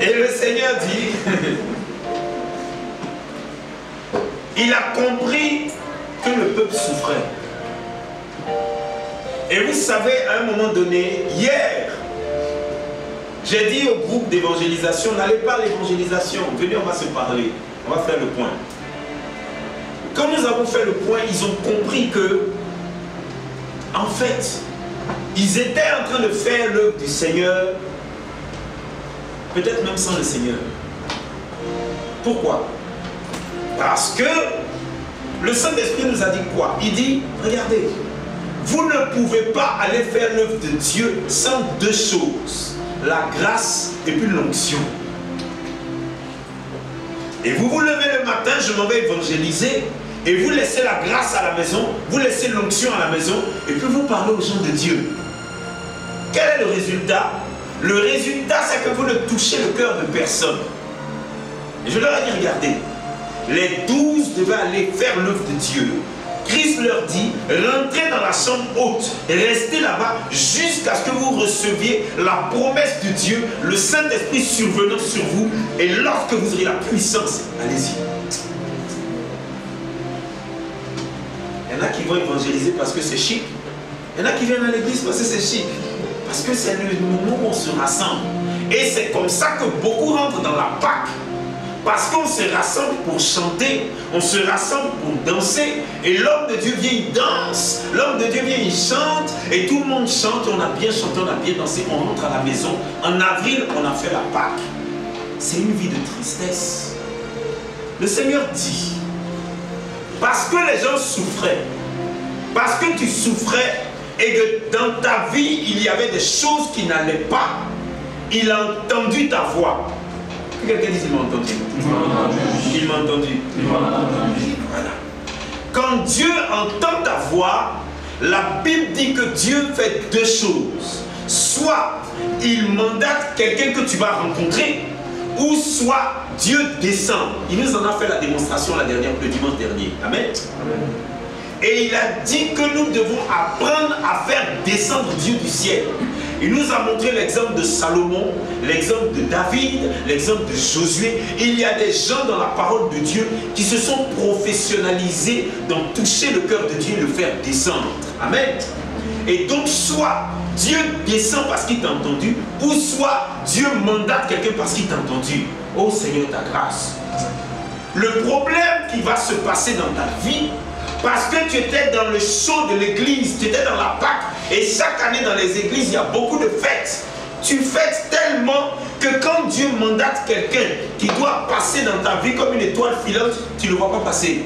Et le Seigneur dit, il a compris que le peuple souffrait. Et vous savez, à un moment donné, hier, j'ai dit au groupe d'évangélisation, n'allez pas à l'évangélisation, venez, on va se parler, on va faire le point. Quand nous avons fait le point, ils ont compris que, en fait, ils étaient en train de faire l'œuvre du Seigneur, peut-être même sans le Seigneur. Pourquoi? Parce que le Saint-Esprit nous a dit quoi? Il dit, regardez, vous ne pouvez pas aller faire l'œuvre de Dieu sans deux choses, la grâce et puis l'onction. Et vous vous levez le matin, je m'en vais évangéliser, et vous laissez la grâce à la maison, vous laissez l'onction à la maison, et puis vous parlez aux gens de Dieu. Quel est le résultat? Le résultat, c'est que vous ne touchez le cœur de personne. Et je leur ai dit, regardez, les 12 devaient aller faire l'œuvre de Dieu. Christ leur dit, rentrez dans la chambre haute, restez là-bas jusqu'à ce que vous receviez la promesse de Dieu, le Saint-Esprit survenant sur vous, et lorsque vous aurez la puissance, allez-y. Il y en a qui vont évangéliser parce que c'est chic. Il y en a qui viennent à l'église parce que c'est chic. Parce que c'est le moment où on se rassemble. Et c'est comme ça que beaucoup rentrent dans la Pâque. Parce qu'on se rassemble pour chanter, on se rassemble pour danser, et l'homme de Dieu vient, il danse, l'homme de Dieu vient, il chante, et tout le monde chante, on a bien chanté, on a bien dansé, on rentre à la maison. En avril, on a fait la Pâque. C'est une vie de tristesse. Le Seigneur dit, parce que les gens souffraient, parce que tu souffrais, et que dans ta vie, il y avait des choses qui n'allaient pas, il a entendu ta voix. Quelqu'un dit, il m'a entendu. Il m'a entendu. Voilà. Quand Dieu entend ta voix, la Bible dit que Dieu fait deux choses. Soit il mandate quelqu'un que tu vas rencontrer, ou soit Dieu descend. Il nous en a fait la démonstration le dimanche dernier. Amen. Et il a dit que nous devons apprendre à faire descendre Dieu du ciel. Il nous a montré l'exemple de Salomon, l'exemple de David, l'exemple de Josué. Il y a des gens dans la parole de Dieu qui se sont professionnalisés dans toucher le cœur de Dieu et le faire descendre. Amen. Et donc soit Dieu descend parce qu'il t'a entendu, ou soit Dieu mandate quelqu'un parce qu'il t'a entendu. Oh Seigneur, ta grâce. Le problème qui va se passer dans ta vie, parce que tu étais dans le show de l'église, tu étais dans la Pâque, et chaque année dans les églises, il y a beaucoup de fêtes. Tu fêtes tellement que quand Dieu mandate quelqu'un qui doit passer dans ta vie comme une étoile filante, tu ne le vois pas passer.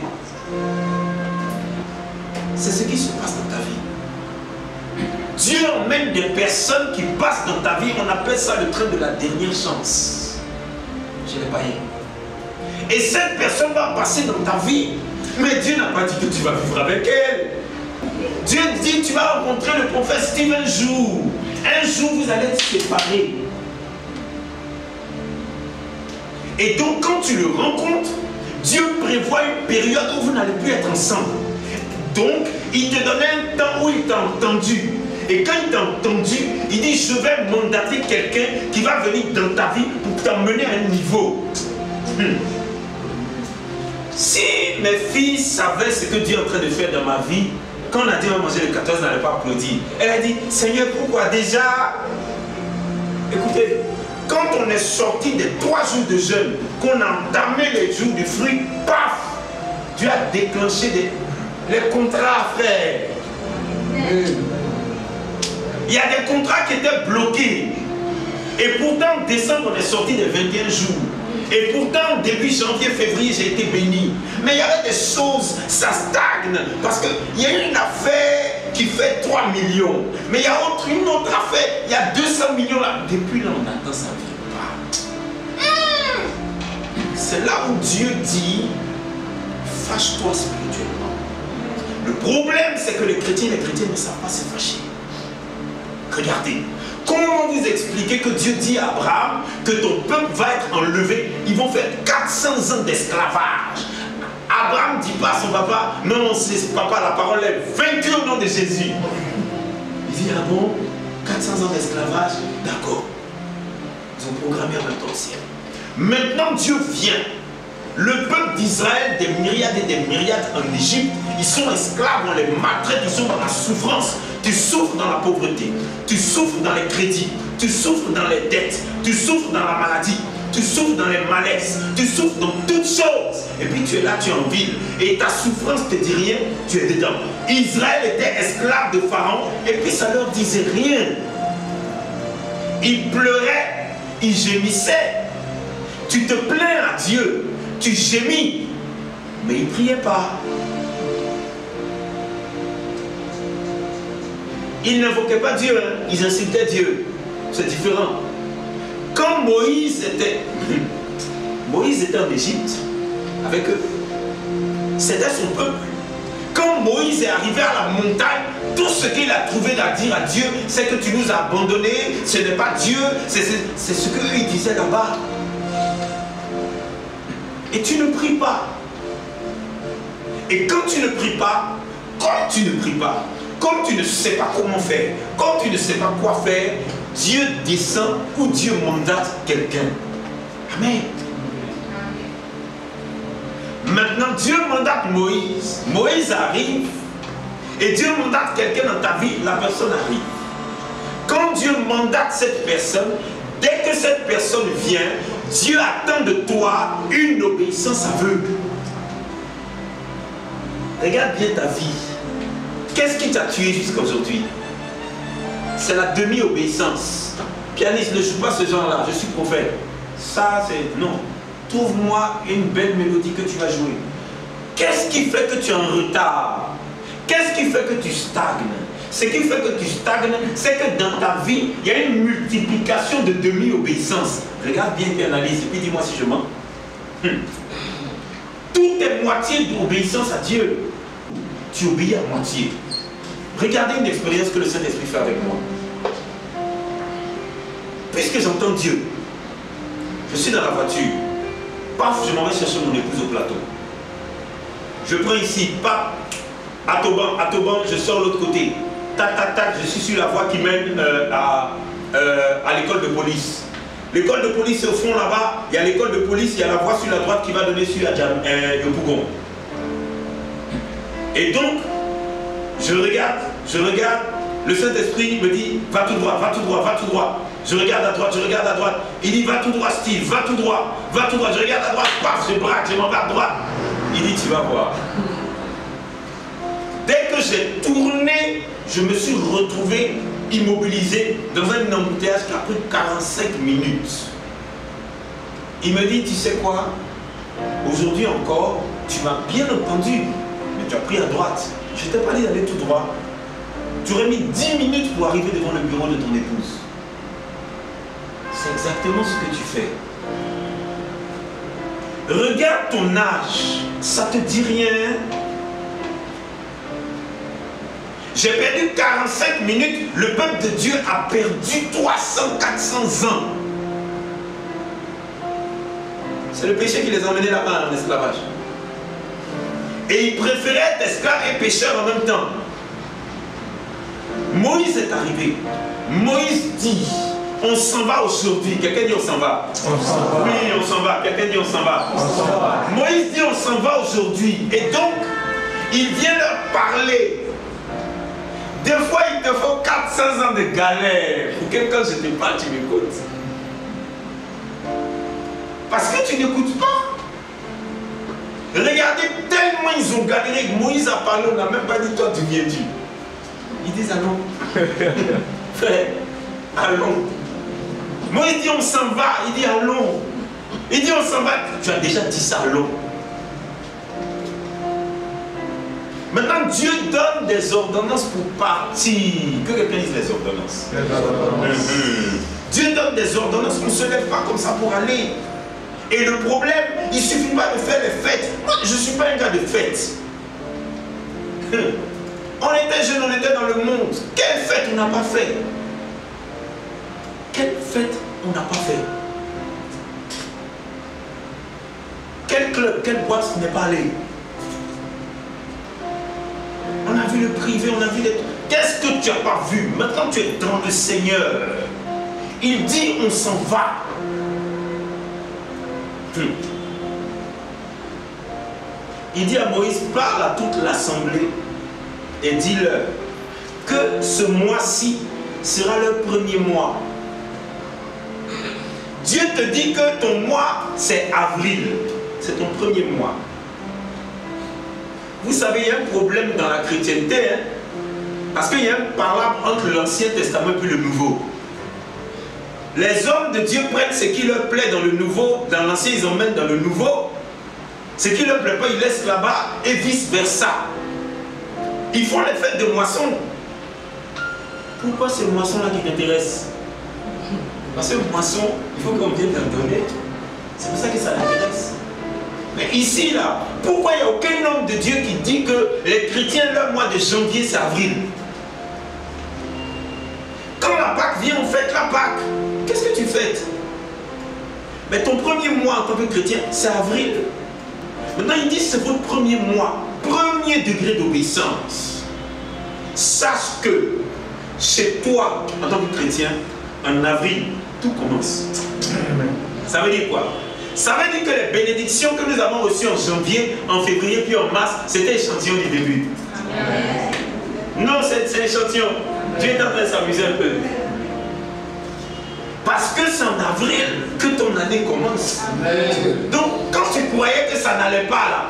C'est ce qui se passe dans ta vie. Dieu emmène des personnes qui passent dans ta vie, on appelle ça le train de la dernière chance. Je l'ai pas eu. Et cette personne va passer dans ta vie. Mais Dieu n'a pas dit que tu vas vivre avec elle. Dieu dit tu vas rencontrer le prophète Steve un jour. Un jour vous allez être séparés. Et donc quand tu le rencontres, Dieu prévoit une période où vous n'allez plus être ensemble. Donc il te donne un temps où il t'a entendu. Et quand il t'a entendu, il dit je vais mandater quelqu'un qui va venir dans ta vie pour t'emmener à un niveau. Si mes filles savaient ce que Dieu est en train de faire dans ma vie, quand on a dit on va manger le 14, elle n'allait pas applaudir. Elle a dit, Seigneur, pourquoi déjà? Écoutez, quand on est sorti des 3 jours de jeûne, qu'on a entamé les jours du fruit, paf, Dieu a déclenché les contrats, frère. Il y a des contrats qui étaient bloqués. Et pourtant, en décembre, on est sorti des 21 jours. Et pourtant, début janvier, février, j'ai été béni. Mais il y avait des choses, ça stagne. Parce qu'il y a une affaire qui fait 3 millions. Mais il y a une autre affaire, il y a 200 millions là. Depuis là, on attend, ça ne vient pas. C'est là où Dieu dit, fâche-toi spirituellement. Le problème, c'est que les chrétiens ne savent pas se fâcher. Regardez. Comment vous expliquer que Dieu dit à Abraham que ton peuple va être enlevé? Ils vont faire 400 ans d'esclavage. Abraham ne dit pas à son papa, non, c'est papa, la parole est vaincue au nom de Jésus. Il dit, ah bon, 400 ans d'esclavage, d'accord. Ils ont programmé en même temps le ciel. Maintenant, Dieu vient. Le peuple d'Israël, des myriades et des myriades en Égypte, ils sont esclaves, on les maltraite, ils sont dans la souffrance. Tu souffres dans la pauvreté, tu souffres dans les crédits, tu souffres dans les dettes, tu souffres dans la maladie, tu souffres dans les malaises, tu souffres dans toutes choses. Et puis tu es là, tu es en ville, et ta souffrance ne te dit rien, tu es dedans. Israël était esclave de Pharaon, et puis ça leur disait rien. Ils pleuraient, ils gémissaient. Tu te plains à Dieu, tu gémis, mais ils ne priaient pas. Ils n'invoquaient pas Dieu, hein. Ils insultaient Dieu. C'est différent. Quand Moïse était en Égypte avec eux, c'était son peuple. Quand Moïse est arrivé à la montagne, tout ce qu'il a trouvé à dire à Dieu, c'est que tu nous as abandonnés, ce n'est pas Dieu, c'est ce qu'eux ils disaient là-bas. Et tu ne pries pas. Et quand tu ne pries pas, comme tu ne pries pas, comme tu ne sais pas comment faire, comme tu ne sais pas quoi faire, Dieu descend ou Dieu mandate quelqu'un. Amen. Maintenant, Dieu mandate Moïse. Moïse arrive et Dieu mandate quelqu'un dans ta vie, la personne arrive. Quand Dieu mandate cette personne, dès que cette personne vient, Dieu attend de toi une obéissance aveugle. Regarde bien ta vie. Qu'est-ce qui t'a tué jusqu'à aujourd'hui? C'est la demi-obéissance. Pianiste, ne joue pas ce genre-là, je suis prophète. Ça, c'est... Non. Trouve-moi une belle mélodie que tu vas jouer. Qu'est-ce qui fait que tu es en retard? Qu'est-ce qui fait que tu stagnes? Ce qui fait que tu stagnes, c'est que dans ta vie, il y a une multiplication de demi-obéissance. Regarde bien, puis analyse, et puis dis-moi si je mens. Tout est moitié d'obéissance à Dieu. Tu obéis à moitié. Regardez une expérience que le Saint-Esprit fait avec moi. Puisque j'entends Dieu, je suis dans la voiture, paf, je m'en vais chercher mon épouse au plateau. Je prends ici, paf, à Toban, je sors l'autre côté. Tac, tac, tac, je suis sur la voie qui mène à l'école de police. L'école de police est au fond là-bas, il y a l'école de police, il y a la voie sur la droite qui va donner sur Yopougon. Et donc, je regarde, le Saint-Esprit me dit, va tout droit, va tout droit, va tout droit. Je regarde à droite, il dit, va tout droit Steve, va tout droit, je regarde à droite, paf, je braque, je m'en vais à droite. Il dit, tu vas voir. Dès que j'ai tourné, je me suis retrouvé immobilisé dans un embouteillage qui a pris 45 minutes. Il me dit, tu sais quoi? Aujourd'hui encore, tu m'as bien entendu, mais tu as pris à droite. Je t'ai pas dit d'aller tout droit. Tu aurais mis 10 minutes pour arriver devant le bureau de ton épouse. C'est exactement ce que tu fais. Regarde ton âge, ça te dit rien. J'ai perdu 45 minutes, le peuple de Dieu a perdu 300-400 ans. C'est le péché qui les a emmenés là-bas en esclavage. Et ils préféraient être esclaves et pécheurs en même temps. Moïse est arrivé. Moïse dit, on s'en va aujourd'hui. Quelqu'un dit on s'en va. Oui, on s'en va. Quelqu'un dit on s'en va. Moïse dit on s'en va aujourd'hui. Et donc, il vient leur parler. Des fois, il te faut 400 ans de galère. Pour quelqu'un, je te parle, tu m'écoutes. Parce que tu n'écoutes pas. Regardez, tellement ils ont galéré que Moïse a parlé, on n'a même pas dit toi tu viens du. Ils disent allons. Frère, allons. Moïse dit on s'en va, il dit allons. Il dit on s'en va. Tu as déjà dit ça, allons. Maintenant, Dieu donne des ordonnances pour partir. Que quelqu'un dise les ordonnances. Dieu donne des ordonnances. On ne se lève pas comme ça pour aller. Et le problème, il ne suffit pas de faire les fêtes. Moi, je ne suis pas un gars de fêtes. On était jeunes, on était dans le monde. Quelle fête on n'a pas fait? Quelle fête on n'a pas fait? Quel club, quelle boîte n'est pas allé? On a vu le privé, on a vu les... Qu'est-ce que tu n'as pas vu? Maintenant tu es dans le Seigneur. Il dit on s'en va. Il dit à Moïse, parle à toute l'assemblée et dis-leur que ce mois-ci sera le premier mois. Dieu te dit que ton mois c'est avril, c'est ton premier mois. Vous savez, il y a un problème dans la chrétienté, hein? Parce qu'il y a un parlable entre l'Ancien Testament et le Nouveau. Les hommes de Dieu prennent ce qui leur plaît dans le Nouveau, dans l'Ancien ils emmènent dans le Nouveau. Ce qui ne leur plaît pas, ils laissent là-bas et vice versa. Ils font les fêtes de moisson. Pourquoi c'est moisson-là qui t'intéresse? Parce que moisson, il faut qu'on vienne t'en donner. C'est pour ça que ça l'intéresse. Mais ici, là, pourquoi il n'y a aucun homme de Dieu qui dit que les chrétiens, leur mois de janvier, c'est avril? Quand la Pâque vient, on fête la Pâque. Qu'est-ce que tu fêtes? Mais ton premier mois en tant que chrétien, c'est avril. Maintenant, il dit c'est votre premier mois, premier degré d'obéissance. Sache que chez toi, en tant que chrétien, en avril, tout commence. Ça veut dire quoi? Ça veut dire que les bénédictions que nous avons reçues en janvier, en février, puis en mars, c'était l'échantillon du début. Non, c'est l'échantillon. Dieu est en train de s'amuser un peu. Parce que c'est en avril que ton année commence. Donc, quand tu croyais que ça n'allait pas là,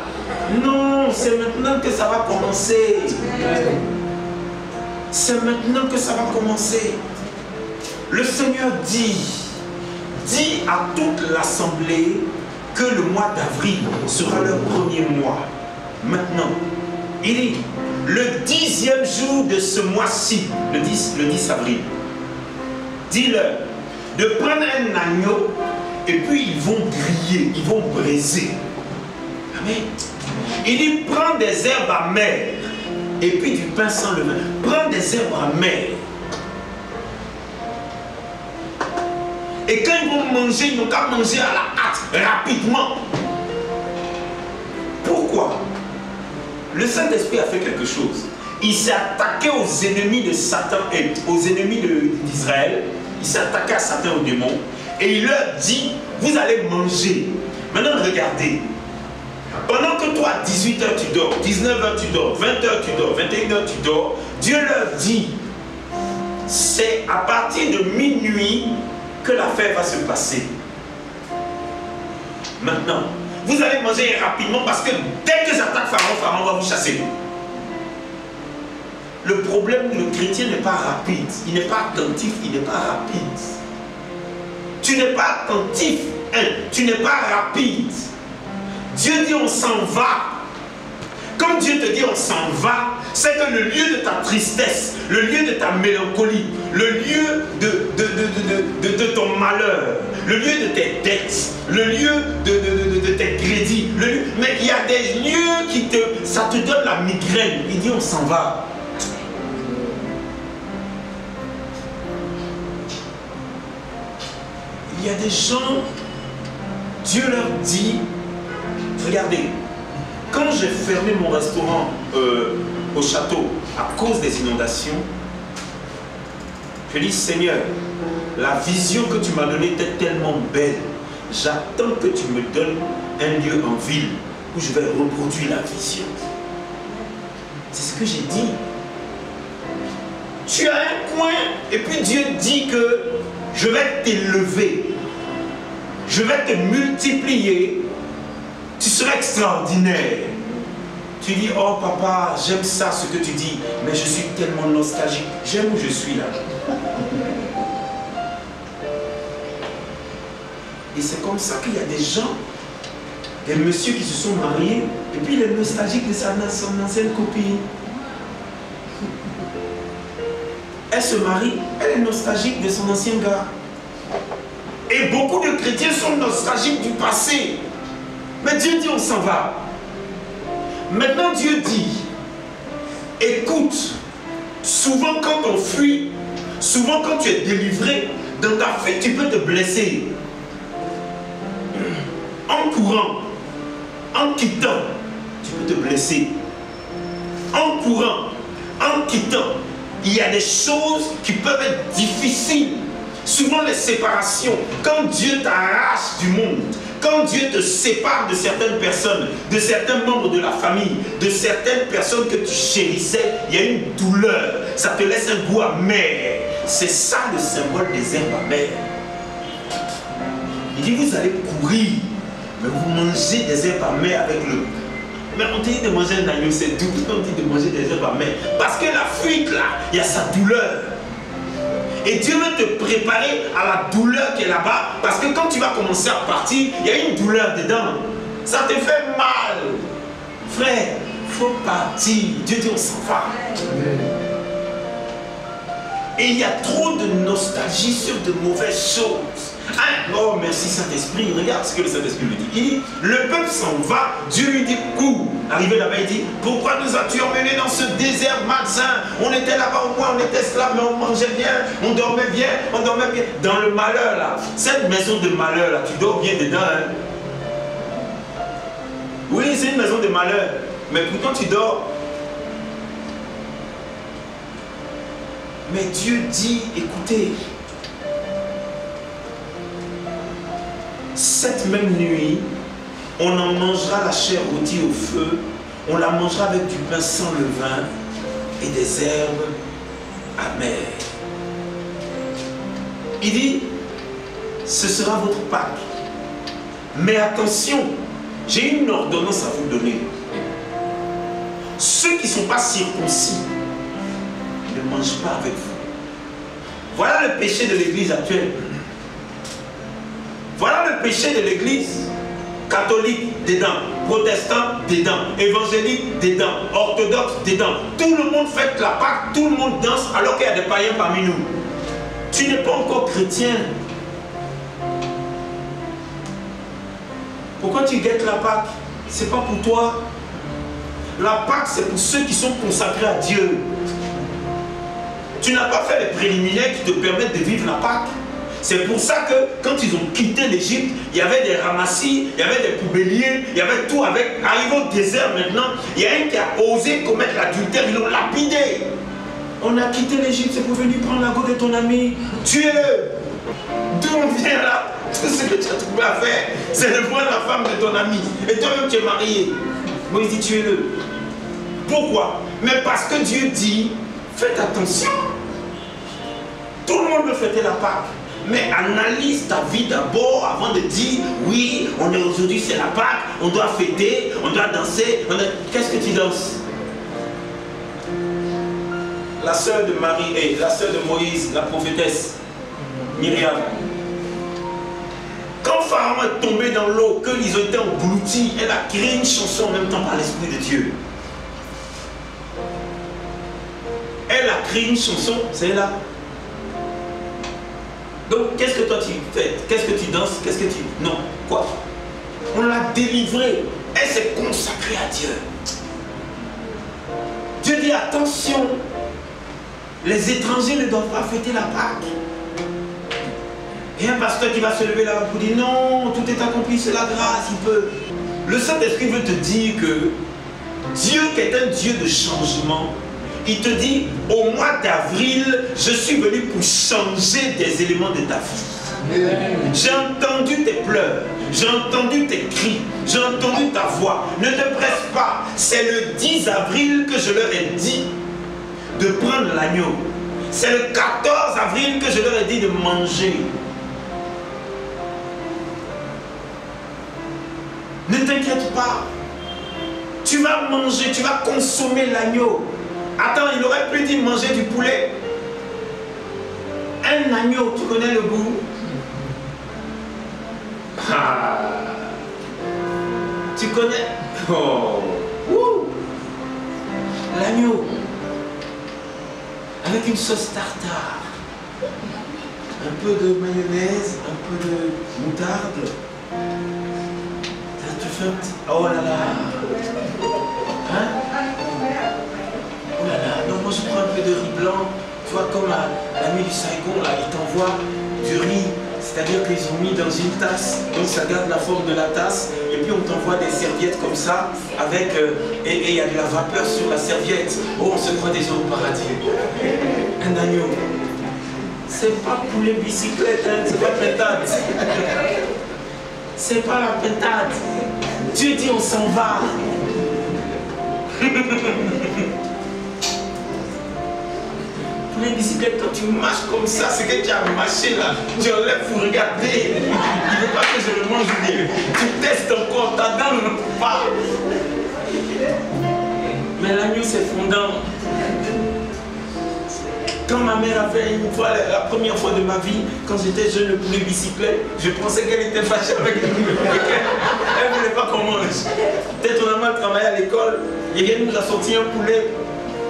non, c'est maintenant que ça va commencer. C'est maintenant que ça va commencer. Le Seigneur dit à toute l'assemblée que le mois d'avril sera leur premier mois. Maintenant, il dit, le 10e jour de ce mois-ci, le 10 avril, dis-leur de prendre un agneau et puis ils vont griller, ils vont briser. Amen. Il dit, prends des herbes amères et puis du pain sans levain. Prends des herbes amères. Et quand ils vont manger, ils n'ont qu'à manger à la hâte, rapidement. Pourquoi? Le Saint-Esprit a fait quelque chose. Il s'est attaqué aux ennemis de Satan et aux ennemis d'Israël. Il s'est attaqué à Satan, aux démons. Et il leur dit, vous allez manger. Maintenant, regardez. Pendant que toi, à 18h, tu dors, 19h, tu dors, 20h, tu dors, 21h, tu dors, Dieu leur dit, c'est à partir de minuit que l'affaire va se passer. Maintenant, vous allez manger rapidement parce que dès que j'attaque Pharaon, Pharaon va vous chasser. Le problème, le chrétien n'est pas rapide, il n'est pas attentif, il n'est pas rapide. Tu n'es pas attentif, hein, tu n'es pas rapide. Dieu dit on s'en va. Comme Dieu te dit on s'en va, c'est que le lieu de ta tristesse, le lieu de ta mélancolie, le lieu de ton malheur, le lieu de tes dettes, le lieu de tes crédits, mais il y a des lieux qui ça te donne la migraine. Il dit on s'en va. Il y a des gens, Dieu leur dit, regardez, quand j'ai fermé mon restaurant au château à cause des inondations, je dis Seigneur, la vision que tu m'as donnée était tellement belle. J'attends que tu me donnes un lieu en ville où je vais reproduire la vision. C'est ce que j'ai dit. Tu as un coin et puis Dieu dit que je vais t'élever. Je vais te multiplier. Tu seras extraordinaire. Tu dis, oh papa, j'aime ça ce que tu dis, mais je suis tellement nostalgique. J'aime où je suis là. Et c'est comme ça qu'il y a des gens, des messieurs qui se sont mariés, et puis il est nostalgique de son ancienne copine. Elle se marie, elle est nostalgique de son ancien gars. Et beaucoup de chrétiens sont nostalgiques du passé. Mais Dieu dit on s'en va. Maintenant Dieu dit, écoute, souvent quand on fuit, souvent quand tu es délivré, dans ta fuite tu peux te blesser. En courant, en quittant, tu peux te blesser. En courant, en quittant, il y a des choses qui peuvent être difficiles. Souvent les séparations, quand Dieu t'arrache du monde, quand Dieu te sépare de certaines personnes, de certains membres de la famille, de certaines personnes que tu chérissais, il y a une douleur, ça te laisse un goût amer. C'est ça le symbole des herbes amères. Il dit, vous allez courir, mais vous mangez des herbes amères avec le... Mais on te dit de manger un agneau, c'est doux. On dit de manger des herbes amères. Parce que la fuite là, il y a sa douleur. Et Dieu veut te préparer à la douleur qui est là-bas. Parce que quand tu vas commencer à partir, il y a une douleur dedans. Ça te fait mal. Frère, il faut partir. Dieu dit on s'en va. Et il y a trop de nostalgie sur de mauvaises choses. Ah, oh merci Saint-Esprit, regarde ce que le Saint-Esprit lui dit. Il dit, le peuple s'en va, Dieu lui dit, cours. Arrivé là-bas, il dit, pourquoi nous as-tu emmenés dans ce désert malsain? On était là-bas au moins, on était esclaves, mais on mangeait bien, on dormait bien, on dormait bien. Dans le malheur là, cette maison de malheur là, tu dors bien dedans. Hein? Oui, c'est une maison de malheur, mais pourtant tu dors. Mais Dieu dit, écoutez, cette même nuit, on en mangera la chair rôtie au feu, on la mangera avec du pain sans levain et des herbes amères. Il dit, ce sera votre Pâque. Mais attention, j'ai une ordonnance à vous donner. Ceux qui ne sont pas circoncis, ne mange pas avec vous. Voilà le péché de l'église actuelle. Voilà le péché de l'église catholique dedans, protestant dedans, évangélique dedans, orthodoxe dedans. Tout le monde fête la Pâque, tout le monde danse alors qu'il y a des païens parmi nous. Tu n'es pas encore chrétien. Pourquoi tu guettes la Pâque? C'est pas pour toi. La Pâque, c'est pour ceux qui sont consacrés à Dieu. Tu n'as pas fait les préliminaires qui te permettent de vivre la Pâque. C'est pour ça que quand ils ont quitté l'Égypte, il y avait des ramassis, il y avait des poubelliers, il y avait tout avec. Arrivé au désert maintenant, il y a un qui a osé commettre l'adultère, ils l'ont lapidé. On a quitté l'Égypte, c'est pour venir prendre la go de ton ami. Tue-le. D'où on vient là? Tout ce que tu as trouvé à faire, c'est de prendre la femme de ton ami. Et toi-même tu es marié. Moïse dit tuez-le. Pourquoi? Mais parce que Dieu dit, faites attention. Tout le monde veut fêter la Pâque. Mais analyse ta vie d'abord avant de dire oui, on est aujourd'hui, c'est la Pâque, on doit fêter, on doit danser. Qu'est-ce que tu danses? La sœur de Marie et la sœur de Moïse, la prophétesse Myriam. Quand Pharaon est tombé dans l'eau, qu'ils ont été engloutis, elle a créé une chanson en même temps par l'Esprit de Dieu. Elle a créé une chanson, c'est là. Donc, qu'est-ce que toi tu fais? Qu'est-ce que tu danses? Qu'est-ce que tu... Non, quoi? On l'a délivrée. Elle s'est consacrée à Dieu. Dieu dit, attention, les étrangers ne doivent pas fêter la Pâque. Et un pasteur qui va se lever là-bas pour dire, non, tout est accompli, c'est la grâce, il peut. Le Saint-Esprit veut te dire que Dieu qui est un Dieu de changement, il te dit, au mois d'avril, je suis venu pour changer des éléments de ta vie. J'ai entendu tes pleurs, j'ai entendu tes cris, j'ai entendu ta voix. Ne te presse pas. C'est le 10 avril que je leur ai dit de prendre l'agneau. C'est le 14 avril que je leur ai dit de manger. Ne t'inquiète pas. Tu vas manger, tu vas consommer l'agneau. Attends, il aurait pu dire manger du poulet. Un agneau, tu connais le goût? Ah. Tu connais? Oh. L'agneau. Avec une sauce tartare. Un peu de mayonnaise, un peu de moutarde. Ça te fait un petit... Oh là là. Hein? Oh là là, non, moi je prends un peu de riz blanc, tu vois, comme l'ami du Saigon, là, il t'envoie du riz, c'est-à-dire qu'ils ont mis dans une tasse, donc ça garde la forme de la tasse, et puis on t'envoie des serviettes comme ça, avec, et il y a de la vapeur sur la serviette. Oh, on se croit déjà au paradis. Un agneau. C'est pas pour les bicyclettes, hein, c'est pas pétade. C'est pas la pétade. Dieu dit on s'en va. Pour les bicyclettes, quand tu marches comme ça, c'est que tu as marché là. Tu enlèves pour regarder. Il ne veut pas que je le mange bien. Tu testes encore, ta dent ne peut pas. Mais l'agneau c'est fondant. Quand ma mère a fait une fois, la première fois de ma vie, quand j'étais jeune, le poulet bicyclette, je pensais qu'elle était fâchée avec nous. Elle ne voulait pas qu'on mange. Peut-être on a mal travaillé à l'école, et elle nous a sorti un poulet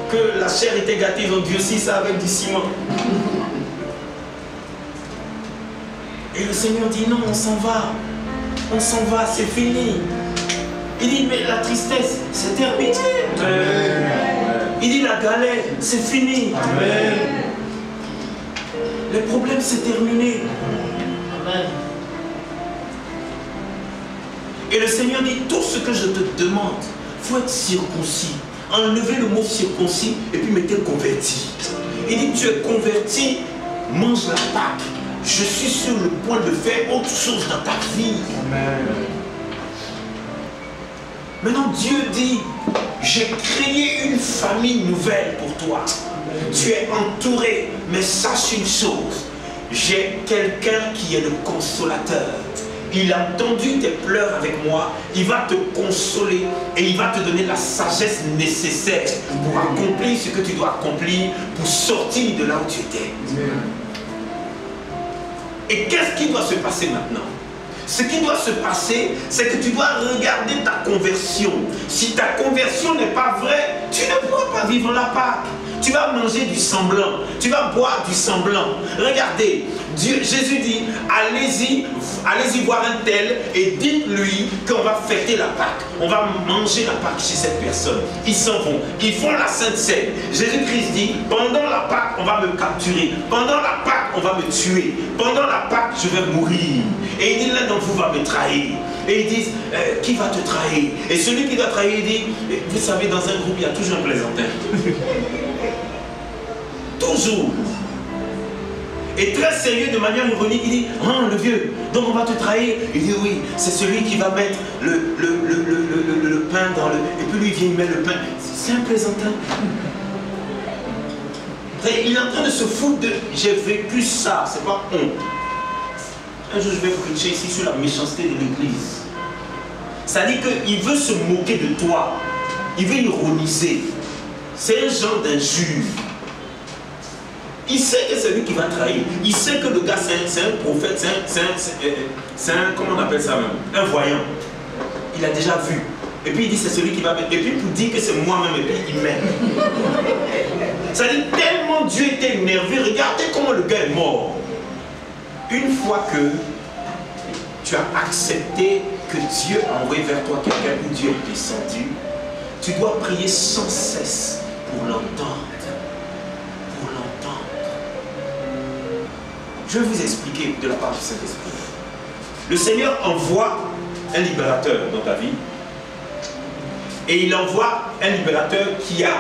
que la chair était gâtée, ils ont durci ça avec du ciment. Et le Seigneur dit non, on s'en va, c'est fini. Il dit mais la tristesse, c'est terminé. Il dit la galère, c'est fini. Amen. Le problème, c'est terminé. Amen. Et le Seigneur dit, tout ce que je te demande, il faut être circoncis. Enlevez le mot circoncis et puis mettez converti. Il dit, tu es converti, mange la Pâque. Je suis sur le point de faire autre chose dans ta vie. Amen. Maintenant, Dieu dit, j'ai créé une famille nouvelle pour toi. Tu es entouré, mais sache une chose. J'ai quelqu'un qui est le consolateur. Il a entendu tes pleurs avec moi. Il va te consoler et il va te donner la sagesse nécessaire pour accomplir ce que tu dois accomplir, pour sortir de là où tu étais. Et qu'est-ce qui doit se passer maintenant? Ce qui doit se passer, c'est que tu dois regarder ta conversion. Si ta conversion n'est pas vraie, tu ne pourras pas vivre la Pâque. Tu vas manger du semblant, tu vas boire du semblant. Regardez, Jésus dit, allez-y voir un tel et dites-lui qu'on va fêter la Pâque. On va manger la Pâque chez cette personne. Ils s'en vont, ils font la Sainte Seine. Jésus-Christ dit, pendant la Pâque, on va me capturer. Pendant la Pâque, on va me tuer. Pendant la Pâque, je vais mourir. Et il dit, l'un d'entre vous va me trahir. Et ils disent, qui va te trahir? Et celui qui doit trahir, il dit, vous savez, dans un groupe, il y a toujours un plaisantin. Toujours. Et très sérieux, de manière ironique, il dit, ah, le vieux, donc on va te trahir. Il dit, oui, c'est celui qui va mettre le pain dans le... Et puis lui, il vient, il met le pain. C'est un plaisantin. Il est en train de se foutre de... J'ai vécu ça, c'est pas honte. Un jour, je vais prêcher ici sur la méchanceté de l'église. Ça dit qu'il veut se moquer de toi. Il veut ironiser. C'est un genre d'injure. Il sait que c'est lui qui va trahir. Il sait que le gars, c'est un prophète, c'est un, comment on appelle ça même? Un voyant. Il a déjà vu. Et puis il dit, c'est celui qui va mettre. Et puis pour dire que c'est moi-même, et puis il met. Ça dit, tellement Dieu était énervé. Regardez comment le gars est mort. Une fois que tu as accepté que Dieu a envoyé vers toi quelqu'un où Dieu est descendu, tu dois prier sans cesse pour l'entendre. Pour l'entendre. Je vais vous expliquer de la part du Saint-Esprit. Le Seigneur envoie un libérateur dans ta vie. Et il envoie un libérateur qui a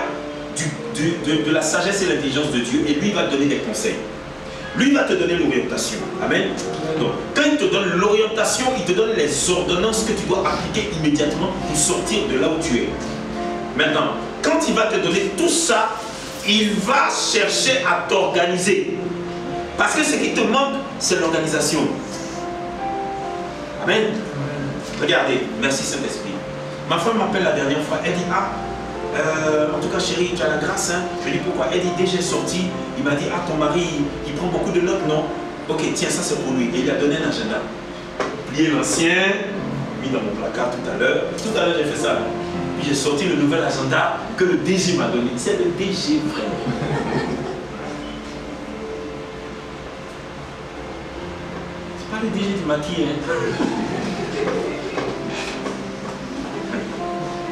de la sagesse et l'intelligence de Dieu. Et lui, il va te donner des conseils. Lui, il va te donner l'orientation. Amen. Donc, quand il te donne l'orientation, il te donne les ordonnances que tu dois appliquer immédiatement pour sortir de là où tu es. Maintenant, quand il va te donner tout ça, il va chercher à t'organiser. Parce que ce qui te manque, c'est l'organisation. Amen. Regardez, merci Saint-Esprit. Ma femme m'appelle la dernière fois, elle dit, en tout cas chérie, tu as la grâce, hein. Je lui dis pourquoi? Elle dit, dès que j'ai sorti, il m'a dit, ton mari, il prend beaucoup de notes, non? Ok, tiens, ça c'est pour lui. Et il a donné un agenda. Plié l'ancien, mis dans mon placard tout à l'heure. Tout à l'heure, j'ai fait ça. Puis j'ai sorti le nouvel agenda que le DG m'a donné. C'est le DG vraiment. C'est pas le DG du maquis, hein.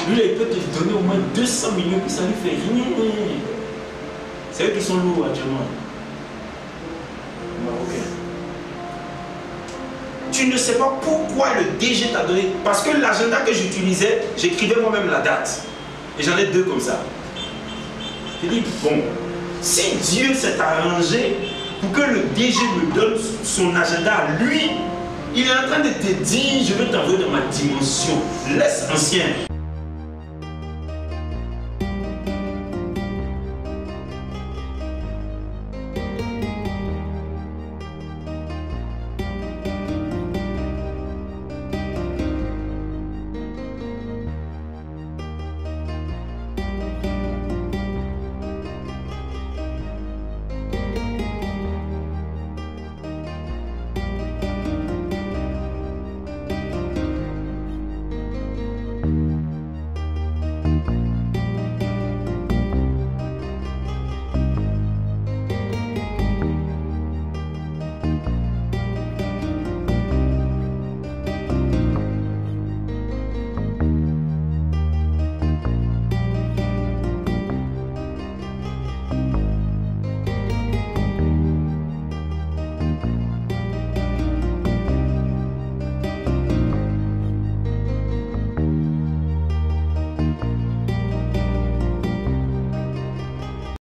Lui, il peut te donner au moins 200 millions, puis ça lui fait rien. C'est eux qui sont lourds actuellement. Marocains. Tu ne sais pas pourquoi le DG t'a donné. Parce que l'agenda que j'utilisais, j'écrivais moi-même la date. Et j'en ai 2 comme ça. Je dis, bon, si Dieu s'est arrangé pour que le DG me donne son agenda à lui. Il est en train de te dire, je veux t'envoyer dans ma dimension. Laisse ancien.